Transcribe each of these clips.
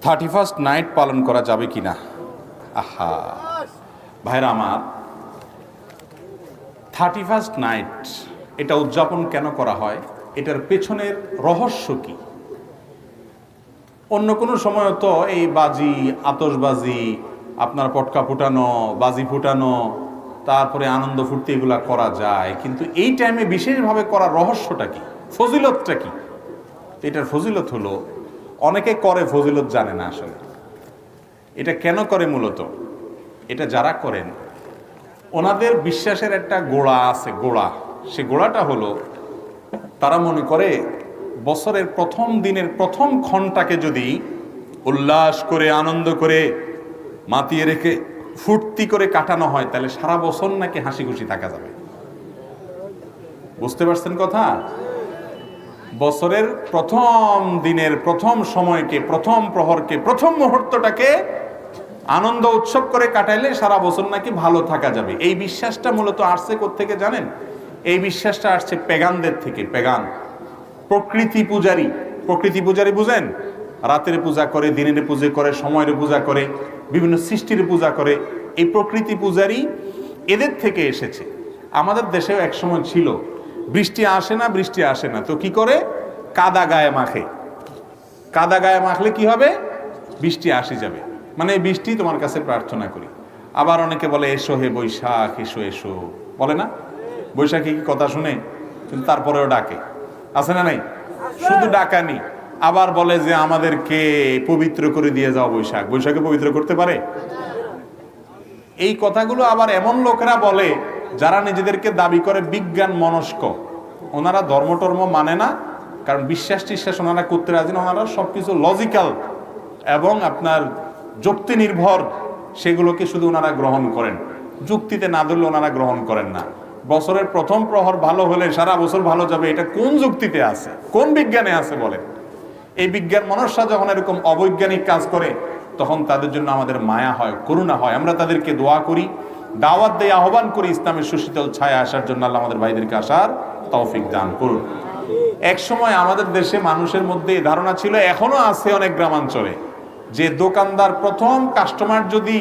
31st night পালন করা যাবে কিনা? আহা ভাইরা আমার, 31st নাইট এটা উদযাপন কেন করা হয়, এটার পেছনের রহস্য কি? অন্য কোনো সময় তো এই বাজি, আতশবাজি, আপনার পটকা ফুটানো, বাজি ফুটানো, তারপরে আনন্দ ফুর্তি এগুলা করা যায়, কিন্তু এই টাইমে বিশেষভাবে করার রহস্যটা কি, ফজিলতটা কি? এটার ফজিলত হলো, অনেকে করে ফজিলত জানে না আসলে এটা কেন করে। মূলত এটা যারা করেন ওনাদের বিশ্বাসের একটা গোড়া আছে, সে গোড়াটা হলো তারা মনে করে বছরের প্রথম দিনের প্রথম ক্ষণটাকে যদি উল্লাস করে, আনন্দ করে, মাতিয়ে রেখে, ফুর্তি করে কাটানো হয়, তাহলে সারা বছর নাকি হাসি খুশি থাকা যাবে। বুঝতে পারছেন কথা? বছরের প্রথম দিনের প্রথম সময়কে, প্রথম প্রহরকে, প্রথম মুহূর্তটাকে আনন্দ উৎসব করে কাটাইলে সারা বছর নাকি ভালো থাকা যাবে। এই বিশ্বাসটা মূলত আসছে কোত্থেকে জানেন? এই বিশ্বাসটা আসছে পেগানদের থেকে। পেগান প্রকৃতি পূজারী বুঝেন? রাতের পূজা করে, দিনের পূজা করে, সময়ের পূজা করে, বিভিন্ন সৃষ্টির পূজা করে। এই প্রকৃতি পূজারী এদের থেকে এসেছে। আমাদের দেশেও একসময় ছিল, বৃষ্টি আসে না তো কি করে? কাদা গায়ে মাখে। কাদা গায়ে মাখলে কি হবে? বৃষ্টি আসে যাবে, মানে বৃষ্টি তোমার কাছে প্রার্থনা করি। আবার অনেকে বলে এসো হে বৈশাখ, এসো এসো, বলে না? বৈশাখী কি কথা শুনে? কিন্তু তারপরেও ডাকে, আছে না নাই? শুধু ডাকানি। আবার বলে যে আমাদেরকে পবিত্র করে দিয়ে যাও বৈশাখ। বৈশাখে পবিত্র করতে পারে? এই কথাগুলো আবার এমন লোকেরা বলে যারা নিজেদেরকে দাবি করে বিজ্ঞান মনস্ক। ওনারা ধর্ম মানে না, কারণ বিশ্বাস টিশ্বাস ওনারা করতে রাজি না। ওনারা সবকিছু লজিক্যাল এবং আপনার যুক্তি নির্ভর, সেগুলোকে শুধু ওনারা গ্রহণ করেন। যুক্তিতে না ধরলে ওনারা গ্রহণ করেন না। বছরের প্রথম প্রহর ভালো হলে সারা বছর ভালো যাবে, এটা কোন যুক্তিতে আছে, কোন বিজ্ঞানে আছে বলেন? এই বিজ্ঞান মনস্যা যখন এরকম অবৈজ্ঞানিক কাজ করে, তখন তাদের জন্য আমাদের মায়া হয়, করুণা হয়। আমরা তাদেরকে দোয়া করি, দাওয়াত দেই, আহ্বান করি ইসলামের সুশীতল ছায়া আসার জন্য। আল্লাহ আমাদের ভাইদেরকে আসার তৌফিক দান করুন। এক সময় আমাদের দেশে মানুষের মধ্যে এই ধারণা ছিল, এখনো আছে অনেক গ্রামাঞ্চলে, যে দোকানদার প্রথম কাস্টমার যদি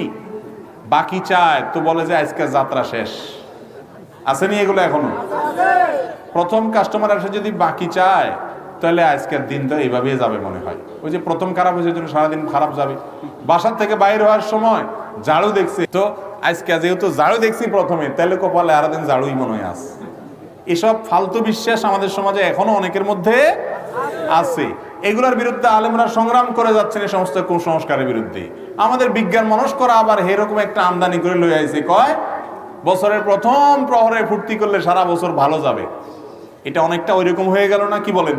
বাকি চায় তো বলে যে আজকে যাত্রা শেষ। আসেনি এগুলো এখনো? প্রথম কাস্টমার এসে যদি বাকি চায়, তাহলে আজকের দিন তো এইভাবেই যাবে মনে হয়। ওই যে প্রথম খারাপ হয়েছে জন্য সারাদিন খারাপ যাবে। বাসার থেকে বাইর হওয়ার সময় ঝাড়ু দেখছে, তো আজকে যেহেতু ঝাড়ু দেখছি প্রথমে, তাহলে কপালে আরো দিন ঝাড়ুই মনে হয় আছে। এসব ফালতু বিশ্বাস আমাদের সমাজে এখনো অনেকের মধ্যে আছে। এগুলোর বিরুদ্ধে আলেমরা সংগ্রাম করে যাচ্ছেন, এই সমস্ত কুসংস্কারের বিরুদ্ধে। আমাদের বিজ্ঞান মনস্করা আবার এরকম একটা আমদানি করে লয়ে আইছে, কয় বছরের প্রথম প্রহরে ফুর্তি করলে সারা বছর ভালো যাবে। এটা অনেকটা ওই রকম হয়ে গেল না? কি বলেন?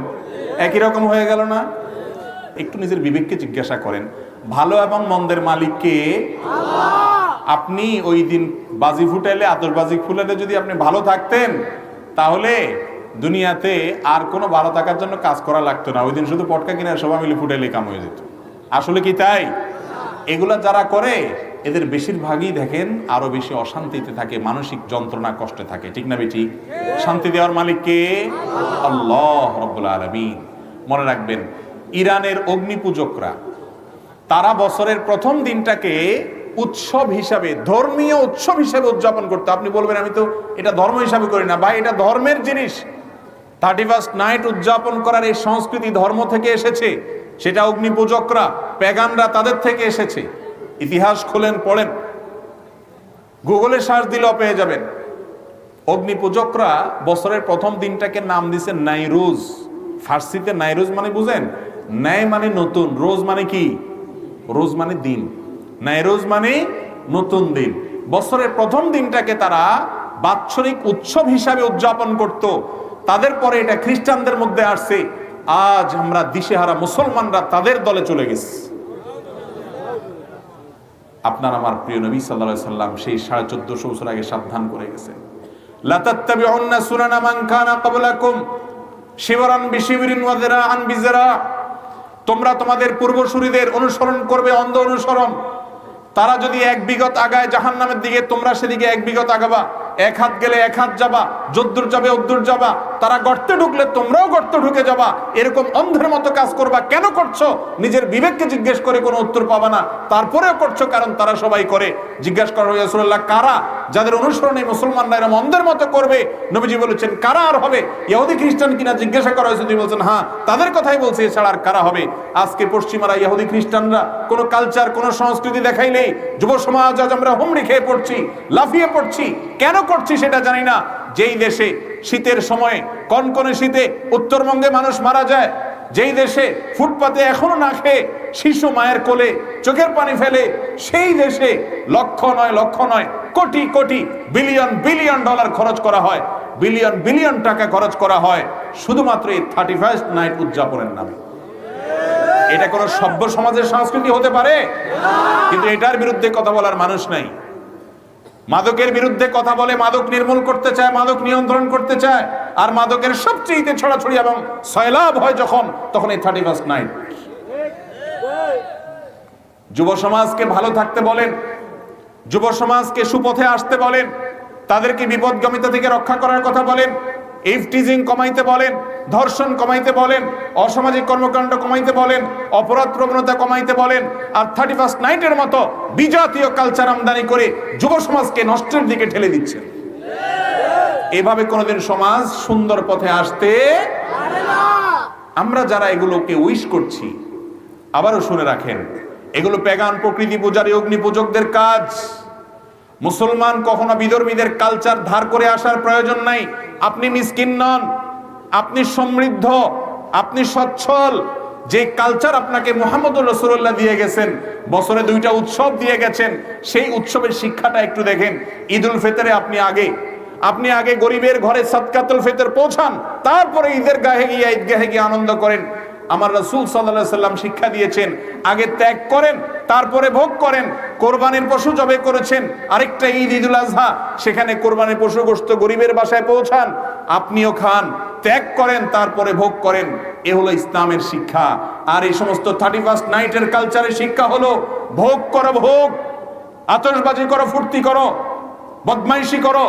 একই রকম হয়ে গেল না? একটু নিজের বিবেককে জিজ্ঞাসা করেন, ভালো এবং মন্দের মালিক কে? আপনি ওই দিন বাজি ফুটাইলে, আতশবাজি ফুটাইলে যদি আপনি ভালো থাকতেন, তাহলে দুনিয়াতে আর কোনো ভালো থাকার জন্য কাজ করা লাগতো না। ওই দিন শুধু পটকা কিনে সবাই মিলে ফুটাইলে কাম হয়ে যেত। আসলে কি তাই? এগুলা যারা করে এদের বেশিরভাগই দেখেন আরো বেশি অশান্তিতে থাকে, মানসিক যন্ত্রণা, কষ্টে থাকে। ঠিক না বেটি? শান্তি দেওয়ার মালিক কে? আল্লাহ রাব্বুল আলামিন। মনে রাখবেন, ইরানের অগ্নি পূজকরা তারা বছরের প্রথম দিনটাকে উৎসব হিসাবে, ধর্মীয় উৎসব হিসাবে উদযাপন করতে। আপনি বলবেন আমি তো এটা ধর্ম হিসাবে করি না। ভাই, এটা ধর্মের জিনিস। 31st নাইট উদযাপন করার এই সংস্কৃতি ধর্ম থেকে এসেছে। সেটা অগ্নি পূজকরা, পেগানরা, তাদের থেকে এসেছে। ইতিহাস খোলেন, পড়েন, গুগলে সার্চ দিলেও পেয়ে যাবেন। অগ্নি পূজকরা বছরের প্রথম দিনটাকে নাম দিছে নাইরুজ। ফার্সিতে নাইরুজ মানে বুঝেন? ন্যায় মানে নতুন, রোজ মানে কি? রোজ মানে দিন, নাইরুজ মানে নতুন দিন। বছরের প্রথম দিনটাকে তারা বাৎসরিক উৎসব হিসাবে উদযাপন করত। তাদের পরে এটা খ্রিস্টানদের মধ্যে আসছে। আজ আমরা দিশেহারা মুসলমানরা তাদের দলে চলে গেছি। আপনার আমার প্রিয় নবী সাল্লাল্লাহু আলাইহি সাল্লাম সেই 1450 বছর আগে সাবধান করে গেছেন, লা তাত্তাবিউন্না সুনানা মান কানা ক্বাবলাকুম শিবরান বিশিবরিন ওয়া যিরাআন বিযিরা। তোমরা তোমাদের পূর্বসূরীদের অনুসরণ করবে, অন্ধ অনুসরণ। তারা যদি 1 বিঘত আগায় জাহান্নামের দিকে, তোমরা সেদিকে 1 বিঘত আগাবা। এক হাত গেলে এক হাত যাবা, যদ্দূর যাবে অদ্দূর যাবা, তারা গর্তে ঢুকলে তোমরাও গর্তে ঢুকে যাবা, এরকম অন্ধের মতো কাজ করবা। কেন করছো? নিজের বিবেককে জিজ্ঞেস করে কোনো উত্তর পাবা না, তারপরেও করছো কারণ তারা সবাই করে। জিজ্ঞাসা করা হয়েছে রাসূলুল্লাহ কারা যাদের অনুসরণে মুসলমানরা এরকম অন্ধের মতো করবে? নবীজি বলেছেন কারা আর হবে? ইহুদি খ্রিস্টান কিনা জিজ্ঞাসা করা হয়েছে, তিনি বলছেন হ্যাঁ তাদের কথাই বলছি, এছাড়া আর কারা হবে? আজকে পশ্চিমারা ইহুদি খ্রিস্টানরা কোনো কালচার কোনো সংস্কৃতি দেখাইলেই যুব সমাজ আজ আমরা হুমড়ি খেয়ে পড়ছি, লাফিয়ে পড়ছি। কেন করছি সেটা জানি না। যেই দেশে শীতের সময়ে কনকনে শীতে উত্তরবঙ্গে মানুষ মারা যায়, যেই দেশে ফুটপাতে এখনো না খেয়ে শিশু মায়ের কোলে চোখের পানি ফেলে, সেই দেশে লক্ষ নয় crore crore billion billion dollar খরচ করা হয়, বিলিয়ন বিলিয়ন টাকা খরচ করা হয় শুধুমাত্র এই 31st নাইট উদযাপনের নামে। এটা কোনো সভ্য সমাজের সংস্কৃতি হতে পারে? কিন্তু এটার বিরুদ্ধে কথা বলার মানুষ নাই। মাদকের বিরুদ্ধে কথা বলে, মাদক নির্মূল করতে চায়, মাদক নিয়ন্ত্রণ করতে চায়, আর মাদকের সবচেয়ে ছড়াছড়ি এবং সয়লাভ হয় যখন, তখন এই 31st নাইট। যুব সমাজকে ভালো থাকতে বলেন, যুব সমাজকে সুপথে আসতে বলেন, তাদেরকে বিপদগামিতা থেকে রক্ষা করার কথা বলেন, ইফটিজিং কমাইতে বলেন, ধর্ষণ কমাইতে বলেন, অসামাজিক কর্মকাণ্ড কমাইতে বলেন, অপরাধ প্রবণতা কমাইতে বলেন। আর 31st নাইটের মতো বিজাতীয় কালচার আমদানি করে যুব সমাজকে নষ্টের দিকে ঠেলে দিচ্ছে। এভাবে কোনোদিন সমাজ সুন্দর পথে আসতে পারে না। আমরা যারা এগুলোকে উইশ করছি, আবারও শুনে রাখেন, এগুলো পেগান প্রকৃতি পূজারী অগ্নি পূজকদের কাজ। মুসলমান কখনো বিধর্মীদের কালচার ধার করে আসার প্রয়োজন নাই। আপনি মিসকিন নন, আপনি সমৃদ্ধ, আপনি সচ্ছল। যে কালচার আপনাকে মুহাম্মদুর রাসূলুল্লাহ দিয়ে গেছেন, বছরে 2টা উৎসব দিয়ে গেছেন, সেই উৎসবের শিক্ষাটা একটু দেখেন। ঈদুল ফিতরে আপনি আগে গরিবের ঘরে সাদকাতুল ফিতর পৌঁছান, তারপরে ঈদের গাহে গিয়ে ঈদগাহে গিয়ে আনন্দ করেন। আমার রাসূল সাল্লাল্লাহু আলাইহি সাল্লাম শিক্ষা দিয়েছেন, আগে ত্যাগ করেন তারপরে ভোগ করেন। কোরবানির পশু জবে করেছেন, আরেকটা ঈদ ঈদুল আজহা, সেখানে কোরবানির পশু গোশত গরিবের বাসায় পৌঁছান, আপনিও খান, ত্যাগ করেন তারপরে ভোগ করেন। এ হলো ইসলামের শিক্ষা। আর এই সমস্ত 31st নাইটের কালচারের শিক্ষা হলো ভোগ করো, ভোগ, আতশবাজি করো, ফুর্তি করো, বদমাইশি করো,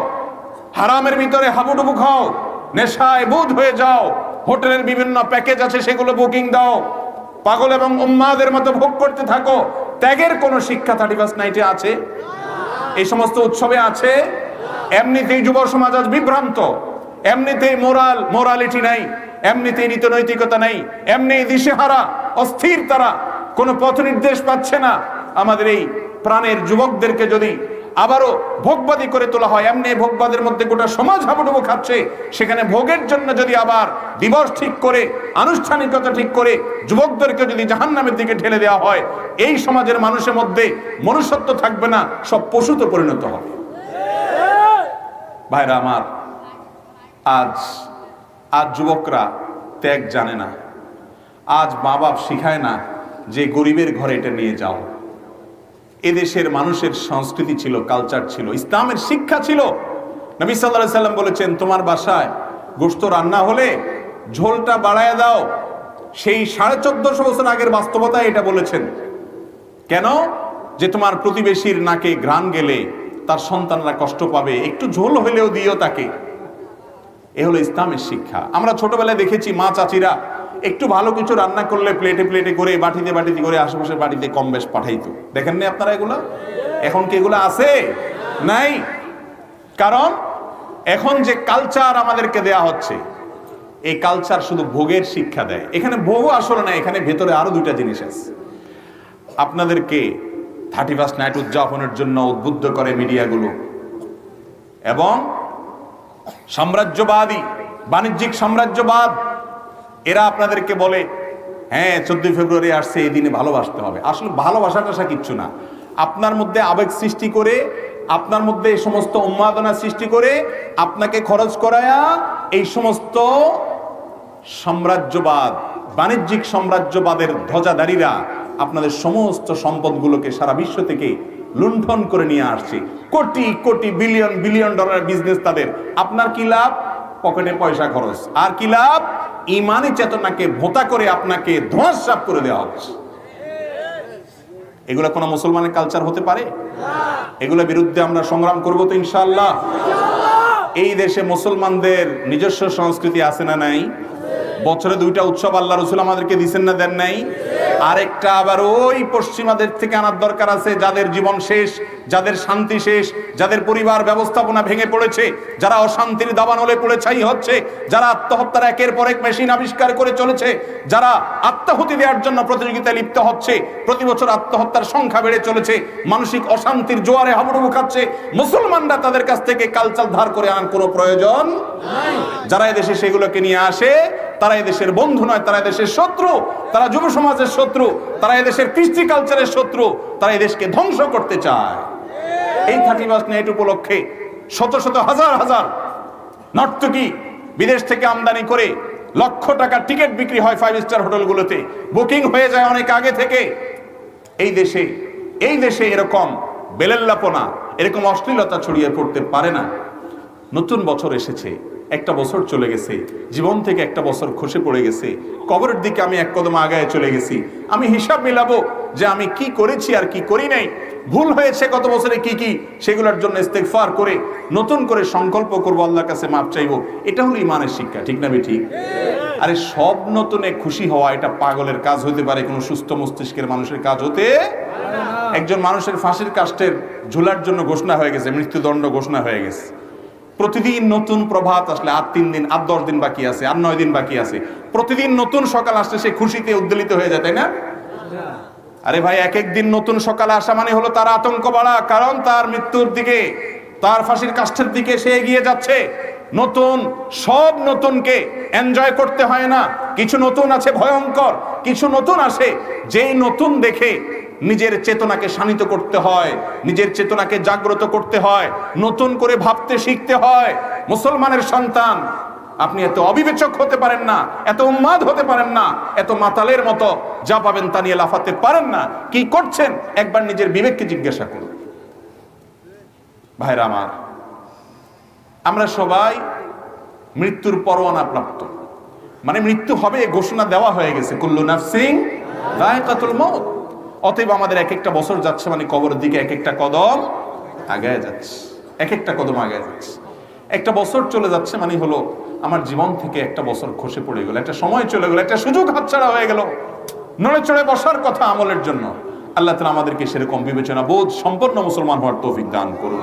হারামের ভিতরে হাবুডুবু খাও, নেশায় বুধ হয়ে যাও, হোটেলের বিভিন্ন প্যাকেজ আছে সেগুলো বুকিং দাও, পাগল এবং উম্মাদের মতো ভোগ করতে থাকো। ত্যাগের কোনো শিক্ষা 31st নাইটে আছে? এই সমস্ত উৎসবে আছে? এমনিতেই যুব সমাজ আজ বিভ্রান্ত, এমনিতেই মোরালিটি নাই, এমনিতেই নীতিনৈতিকতা নাই, এমনি দিশেহারা, অস্থির, তারা কোনো পথ নির্দেশ পাচ্ছে না। আমাদের এই প্রাণের যুবকদেরকে যদি আবারও ভোগবাদী করে তোলা হয়, এমনি ভোগবাদের মধ্যে গোটা সমাজ হাবুডুবু খাচ্ছে, সেখানে ভোগের জন্য যদি আবার দিবস ঠিক করে, আনুষ্ঠানিকতা ঠিক করে যুবকদেরকে যদি জাহান্নামের দিকে ঠেলে দেওয়া হয়, এই সমাজের মানুষের মধ্যে মনুষ্যত্ব থাকবে না, সব পশুতে পরিণত হবে। ভাইরা আমার, আজ যুবকরা ত্যাগ জানে না। আজ মা বাপ শিখায় না যে গরিবের ঘরে এটা নিয়ে যাও। এদেশের মানুষের সংস্কৃতি ছিল, কালচার ছিল, ইসলামের শিক্ষা ছিল। নবী সাল্লাল্লাহু আলাইহি সাল্লাম বলেছেন, তোমার বাসায় গোশত রান্না হলে ঝোলটা বাড়ায় দাও। সেই 1450 বছর আগের বাস্তবতা এটা বলেছেন। কেন? যে তোমার প্রতিবেশীর নাকে ঘ্রাণ গেলে তার সন্তানরা কষ্ট পাবে, একটু ঝোল হলেও দিও তাকে। এ হলো ইসলামের শিক্ষা। আমরা ছোটবেলায় দেখেছি মা চাচিরা একটু ভালো কিছু রান্না করলে প্লেটে প্লেটে করে, বাটিতে বাটিতে করে আশেপাশের বাড়িতে কম বেশ পাঠাইতো। দেখেন না আপনারা এগুলো? এখন কি এগুলো আছে? নাই। কারণ এখন যে কালচার আমাদেরকে দেয়া হচ্ছে, এই কালচার শুধু ভোগের শিক্ষা দেয়। এখানে ভোগও আসলে না, এখানে ভেতরে আরো 2টা জিনিস আছে। আপনাদেরকে 31st নাইট উদযাপনের জন্য উদ্বুদ্ধ করে মিডিয়াগুলো, এবং সাম্রাজ্যবাদী, বাণিজ্যিক সাম্রাজ্যবাদ, এরা আপনাদেরকে বলে হ্যাঁ 14 ফেব্রুয়ারি আসছে, এই দিনে ভালোবাসতে হবে। আসলে ভালোবাসাটা কিচ্ছু না। আপনার মধ্যে আবেগ সৃষ্টি করে, আপনার মধ্যে এই সমস্ত উন্মাদনা সৃষ্টি করে, আপনাকে খরচ করায়া এই সমস্ত সাম্রাজ্যবাদ, বাণিজ্যিক সাম্রাজ্যবাদের ধ্বজাধারীরা আপনাদের সমস্ত সম্পদগুলোকে সারা বিশ্ব থেকে লুণ্ঠন করে নিয়ে আসছে। কোটি কোটি বিলিয়ন বিলিয়ন ডলারের বিজনেস তাদের। আপনার কি লাভ? পকেটে পয়সা খরচ। আর কি লাভ? ইমানি চেতনাকে ভোঁতা করে আপনাকে ধ্বংস করে দেওয়া হচ্ছে। এগুলা কোন মুসলমানের কালচার হতে পারে? এগুলোর বিরুদ্ধে আমরা সংগ্রাম করবো তো ইনশাআল্লাহ। এই দেশে মুসলমানদের নিজস্ব সংস্কৃতি আছে না নাই? বছরে 2টা উৎসব আল্লাহ রাসূল আমাদেরকে দিবেন না, দেন নাই? আরেকটা আবার ওই পশ্চিমাদের থেকে আনার দরকার আছে, যাদের জীবন শেষ, যাদের শান্তি শেষ, যাদের পরিবার ব্যবস্থাপনা ভেঙে পড়েছে, যারা অশান্তির দাবানলে পড়ে ছাই হচ্ছে, যারা আত্মহত্যার একের পর এক মেশিন আবিষ্কার করে চলেছে, যারা আত্মাহুতি দেওয়ার জন্য প্রতিযোগিতায় লিপ্ত হচ্ছে, প্রতি বছর আত্মহত্যার সংখ্যা বেড়ে চলেছে, মানসিক অশান্তির জোয়ারে হাবুডুবু খাচ্ছে। মুসলমানরা তাদের কাছ থেকে কালচার ধার করে আনার কোনো প্রয়োজন নাই। যারা এদেশে সেগুলোকে নিয়ে আসে তারা এদেশের বন্ধু নয়, তারা এদেশের শত্রু, তারা যুব সমাজের শত্রু, তারা এদেশের কৃষ্টি কালচারের শত্রু, তারা এদেশকে ধ্বংস করতে চায়। এই 31 নাইট উপলক্ষে শত শত হাজার হাজার নর্তকী বিদেশ থেকে আমদানি করে লক্ষ টাকার টিকিট বিক্রি হয় 5 স্টার হোটেলগুলোতে, বুকিং হয়ে যায় অনেক আগে থেকে। এই দেশে এরকম বেলেল্লাপনা, এরকম অশ্লীলতা ছড়িয়ে পড়তে পারে না। নতুন বছর এসেছে, একটা বছর চলে গেছে, জীবন থেকে একটা বছর খসে পড়ে গেছে, কবরের দিকে আমি এক কদম আগায় চলে গেছি। আমি হিসাব মিলাবো যে আমি কি করেছি আর কি করি নাই, ভুল হয়েছে গত বছরে কি কি, সেগুলোর জন্য ইস্তেগফার করে নতুন করে সংকল্প করবো, আল্লাহর কাছে মাপ চাইবো। এটা হলো ঈমানের শিক্ষা, ঠিক না ঠিক? আরে সব নতুনে খুশি হওয়া এটা পাগলের কাজ হতে পারে, কোনো সুস্থ মস্তিষ্কের মানুষের কাজ হতে। একজন মানুষের ফাঁসির কাষ্ঠের ঝুলার জন্য ঘোষণা হয়ে গেছে, মৃত্যুদণ্ড ঘোষণা হয়ে গেছে। প্রতিদিন নতুন প্রভাত আসলে, আর 3 দিন, আর 10 দিন বাকি আছে, আর 9 দিন বাকি আছে, প্রতিদিন নতুন সকাল আসলে সে খুশিতে উদ্বেলিত হয়ে যায়, তাই না? আরে ভাই, এক এক দিন নতুন সকালে আসা মানে হলো তার আতঙ্ক বাড়া, কারণ তার মৃত্যুর দিকে, তার ফাঁসির কাষ্ঠের দিকে সে এগিয়ে যাচ্ছে। নতুন, সব নতুনকে এনজয় করতে হয় না, কিছু নতুন আছে ভয়ঙ্কর, কিছু নতুন আসে যেই নতুন দেখে নিজের চেতনাকে শানিত করতে হয়, নিজের চেতনাকে জাগ্রত করতে হয়, নতুন করে ভাবতে শিখতে হয়। মুসলমানের সন্তান, আপনি এত অবিবেচক হতে পারেন না, এত উন্মাদ হতে পারেন না, এত মাতালের মতো যা পাবেন তা নিয়ে লাফাতে পারেন না। কি করছেন একবার নিজের বিবেককে জিজ্ঞাসা করুন। ভাইরা আমার, আমরা সবাই মৃত্যুর পরোয়ানা প্রাপ্ত, মানে মৃত্যু হবে ঘোষণা দেওয়া হয়ে গেছে, কুল্লু নাফসিন যায়কাতুল মউত। অতএব আমাদের এক একটা বছর যাচ্ছে মানে কবরের দিকে এক একটা কদম আগায় যাচ্ছে, এক একটা কদম আগায় যাচ্ছে। একটা বছর চলে যাচ্ছে মানে হলো আমার জীবন থেকে একটা বছর খসে পড়ে গেল, একটা সময় চলে গেল, একটা সুযোগ হাতছাড়া হয়ে গেল নড়ে চড়ে বসার কথা আমলের জন্য। আল্লাহ তাআলা আমাদেরকে সেরকম বিবেচনা বোধ সম্পন্ন মুসলমান হওয়ার তৌফিক দান করুন।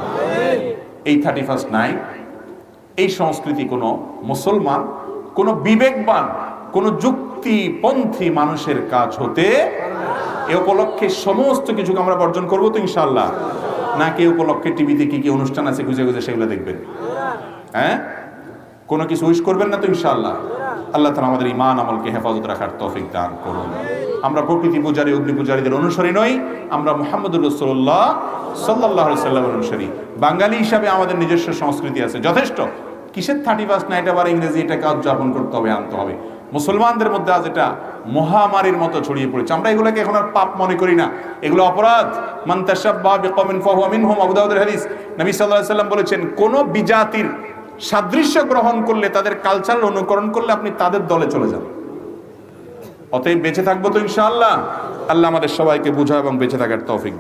এই 31 নাইট, এই সংস্কৃতি কোনো মুসলমান, কোনো বিবেকবান, কোনো যুক্তিপন্থী মানুষের কাজ হতে। এ উপলক্ষে সমস্ত কিছুকে আমরা বর্জন করবো তো ইনশাআল্লাহ, নাকি উপলক্ষে টিভিতে কি কি অনুষ্ঠান আছে খুঁজে খুঁজে সেগুলো দেখবেন? হ্যাঁ, কোনো কিছু উইশ করবেন না তো ইনশাআল্লাহ। আল্লাহ তাআলা আমাদের ঈমান আমলকে হেফাজত রাখার তৌফিক দান করুন। আমরা প্রকৃতি পূজারী, অগ্নি পূজারীদের অনুসারী নই, আমরা মুহাম্মদুর রাসূলুল্লাহ সাল্লাল্লাহু আলাইহি সাল্লামের অনুসারী। বাঙালি হিসাবে আমাদের নিজস্ব সংস্কৃতি আছে, যথেষ্ট। কিসের 31 নাইট আবার ইংরেজি এটাকে উদযাপন করতে হবে, আনতে হবে? মুসলমানদের মধ্যে আজ এটা মহামারীর মতো ছড়িয়ে পড়েছে। আমরা এগুলোকে এখন আর পাপ মনে করি না, এগুলো অপরাধ। মান তাশাব্বাহা বিকওমিন ফাহুয়া মিনহুম, আবু দাউদের হাদিস। নবী সাল্লাল্লাহু আলাইহি সাল্লাম বলেছেন, কোন বিজাতির সাদৃশ্য গ্রহণ করলে, তাদের কালচার অনুকরণ করলে আপনি তাদের দলে চলে যান। অতএব বেঁচে থাকবো তো ইনশাআল্লাহ। আল্লাহ আমাদের সবাইকে বুঝা এবং বেঁচে থাকার তৌফিক দান।